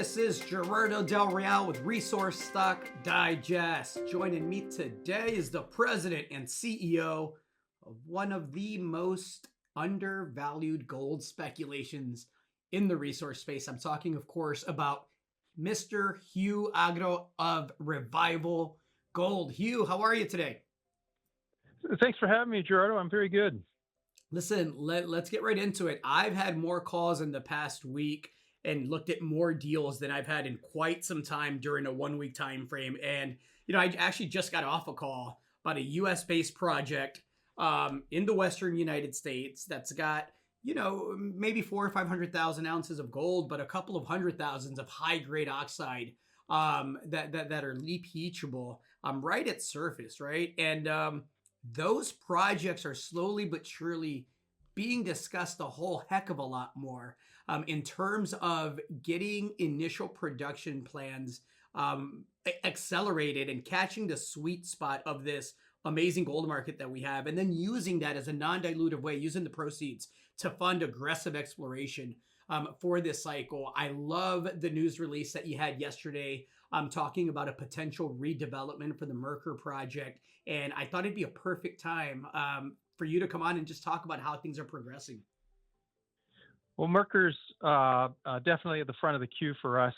This is Gerardo Del Real with Resource Stock Digest. Joining me today is the president and CEO of one of the most undervalued gold speculations in the resource space. I'm talking, of course, about Mr. Hugh Agro of Revival Gold. Hugh, how are you today? Thanks for having me, Gerardo. I'm very good. Listen, let's get right into it. I've had more calls in the past week and looked at more deals than I've had in quite some time during a 1 week time frame. And I actually just got off a call about a U.S. based project in the Western United States that's got maybe 400,000 or 500,000 ounces of gold, but a couple of hundred thousands of high grade oxide that are leachable right at surface, right? And those projects are slowly but surely being discussed a whole heck of a lot more in terms of getting initial production plans accelerated and catching the sweet spot of this amazing gold market that we have, and then using that as a non-dilutive way, using the proceeds to fund aggressive exploration for this cycle. I love the news release that you had yesterday talking about a potential redevelopment for the Mercur project. And I thought it'd be a perfect time for you to come on and just talk about how things are progressing. Well, Mercur's definitely at the front of the queue for us.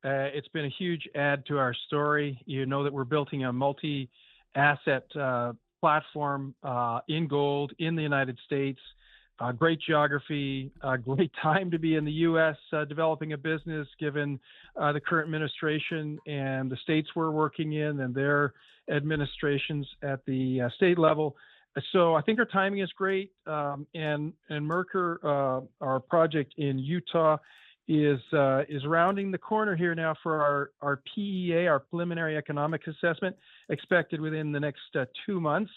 It's been a huge add to our story. You know that we're building a multi-asset platform in gold in the United States. Great geography, great time to be in the U.S. Developing a business, given the current administration and the states we're working in and their administrations at the state level. So I think our timing is great. And Mercur, our project in Utah, is rounding the corner here now for our PEA, our preliminary economic assessment, expected within the next 2 months.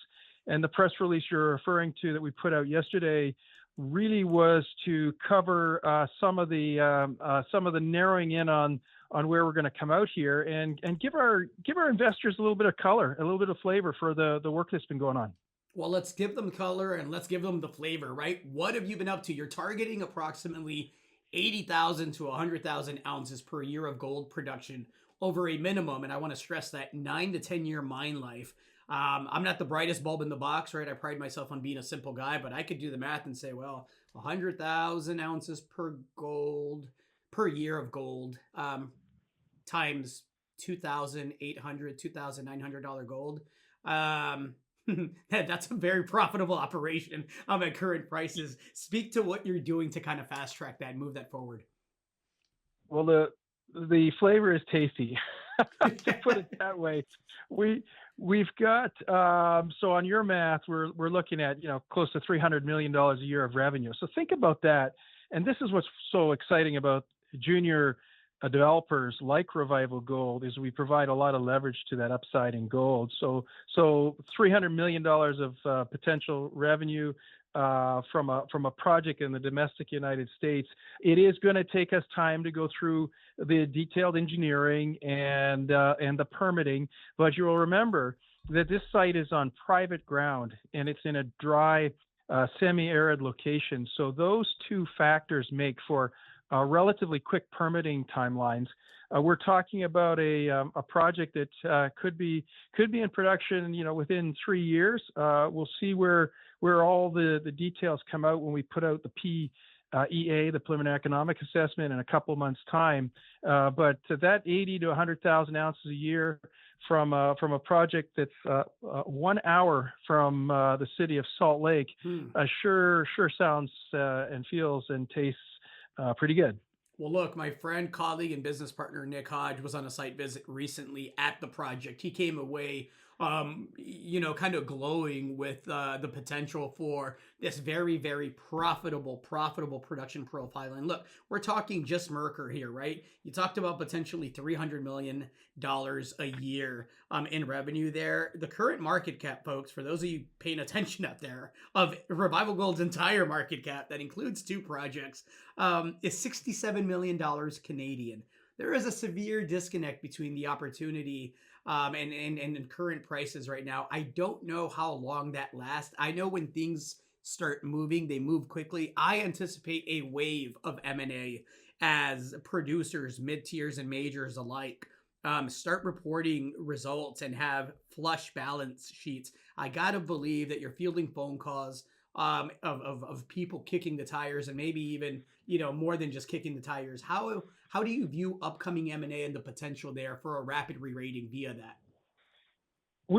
And the press release you're referring to that we put out yesterday really was to cover some of the narrowing in on where we're going to come out here and give our investors a little bit of color, a little bit of flavor for the work that's been going on. Well, let's give them color and let's give them the flavor, right? What have you been up to? You're targeting approximately 80,000 to 100,000 ounces per year of gold production over a minimum. And I want to stress that 9 to 10 year mine life. I'm not the brightest bulb in the box, right? I pride myself on being a simple guy, but I could do the math and say, well, 100,000 ounces per year of gold times $2,800, $2,900 gold. That's a very profitable operation at current prices. Speak to what you're doing to kind of fast track that and move that forward. Well, the flavor is tasty, to put it that way. We've got so on your math, we're looking at close to $300 million a year of revenue. So think about that, and this is what's so exciting about junior developers like Revival Gold is we provide a lot of leverage to that upside in gold. So $300 million of potential revenue from a project in the domestic United States. It is going to take us time to go through the detailed engineering and the permitting, but you will remember that this site is on private ground and it's in a dry, semi-arid location. So those two factors make for relatively quick permitting timelines. We're talking about a project that could be in production, within 3 years. We'll see where all the details come out when we put out the PEA, the preliminary economic assessment, in a couple of months' time. But that 80 to 100,000 ounces a year from a project that's 1 hour from the city of Salt Lake sure sounds and feels and tastes pretty good. Well, look, my friend, colleague, and business partner, Nick Hodge, was on a site visit recently at the project. He came away, kind of glowing with the potential for this very, very profitable production profile. And look, we're talking just Mercur here, right? You talked about potentially $300 million a year in revenue there. The current market cap, folks, for those of you paying attention out there, of Revival Gold's entire market cap, that includes 2 projects, is $67 million Canadian. There is a severe disconnect between the opportunity and current prices right now. I don't know how long that lasts. I know when things start moving, they move quickly. I anticipate a wave of M&A as producers, mid tiers and majors alike, start reporting results and have flush balance sheets, I gotta believe that you're fielding phone calls of people kicking the tires, and maybe even, more than just kicking the tires. How do you view upcoming M&A and the potential there for a rapid re-rating via that?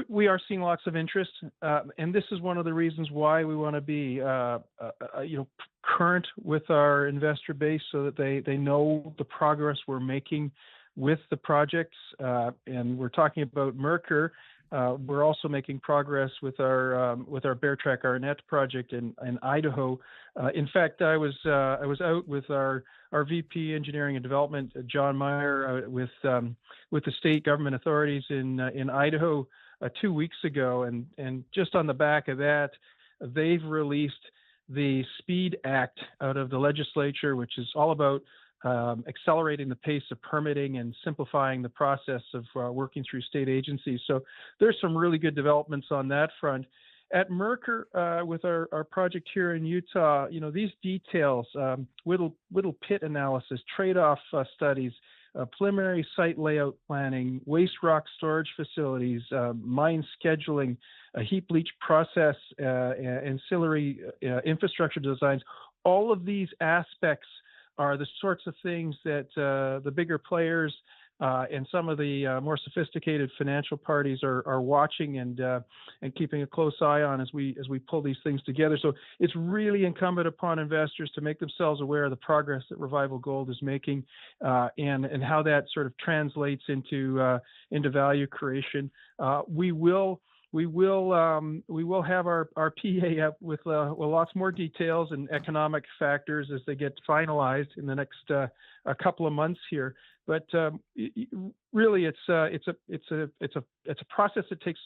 We are seeing lots of interest, and this is one of the reasons why we want to be, current with our investor base so that they know the progress we're making with the projects. And we're talking about Mercur. We're also making progress with our Bear Track Arnett project in Idaho. In fact, I was out with our VP Engineering and Development, John Meyer, with the state government authorities in Idaho 2 weeks ago, and just on the back of that, they've released the SPEED Act out of the legislature, which is all about accelerating the pace of permitting and simplifying the process of working through state agencies. So there's some really good developments on that front. At Mercur, with our project here in Utah, these details, whittle pit analysis, trade-off studies, preliminary site layout planning, waste rock storage facilities, mine scheduling, a heap leach process, ancillary infrastructure designs. All of these aspects are the sorts of things that the bigger players and some of the more sophisticated financial parties are watching and keeping a close eye on as we pull these things together. So it's really incumbent upon investors to make themselves aware of the progress that Revival Gold is making, and how that sort of translates into value creation. We will have our PA up with lots more details and economic factors as they get finalized in the next a couple of months here. But really, it's a process that takes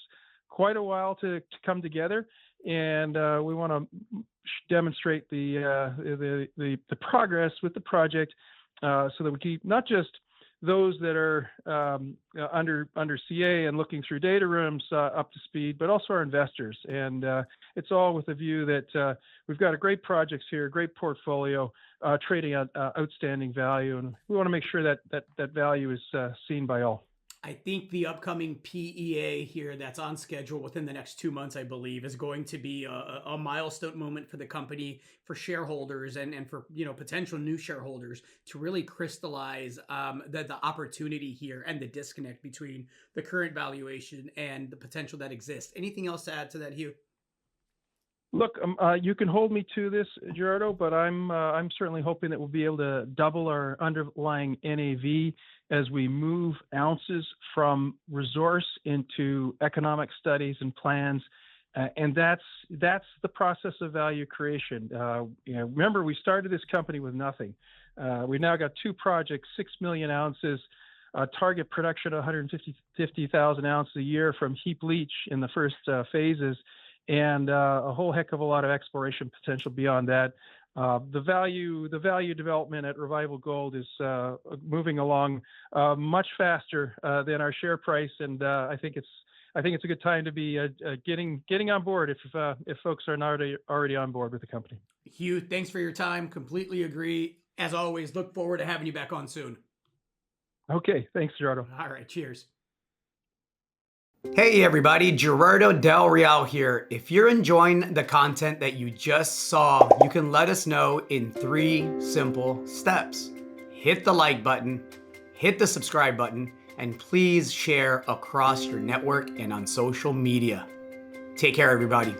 quite a while to come together, and we want to demonstrate the progress with the project so that we keep not just those that are under CA and looking through data rooms up to speed, but also our investors. And it's all with the view that we've got a great projects here, great portfolio, trading at outstanding value, and we want to make sure that value is seen by all. I think the upcoming PEA here that's on schedule within the next 2 months, I believe, is going to be a milestone moment for the company, for shareholders, and for potential new shareholders to really crystallize the opportunity here and the disconnect between the current valuation and the potential that exists. Anything else to add to that, Hugh? Look, you can hold me to this, Gerardo, but I'm certainly hoping that we'll be able to double our underlying NAV as we move ounces from resource into economic studies and plans, and that's the process of value creation. Remember, we started this company with nothing. We've now got 2 projects, 6 million ounces, target production of 150,000 ounces a year from heap leach in the first phases, and a whole heck of a lot of exploration potential beyond that. The value development at Revival Gold is moving along much faster than our share price, and I think it's a good time to be getting on board if folks are not already on board with the company. Hugh, thanks for your time. Completely agree. As always, look forward to having you back on soon. Okay, thanks, Gerardo. All right, cheers. Hey everybody, Gerardo Del Real here. If you're enjoying the content that you just saw, you can let us know in 3 simple steps. Hit the like button, hit the subscribe button, and please share across your network and on social media. Take care, everybody.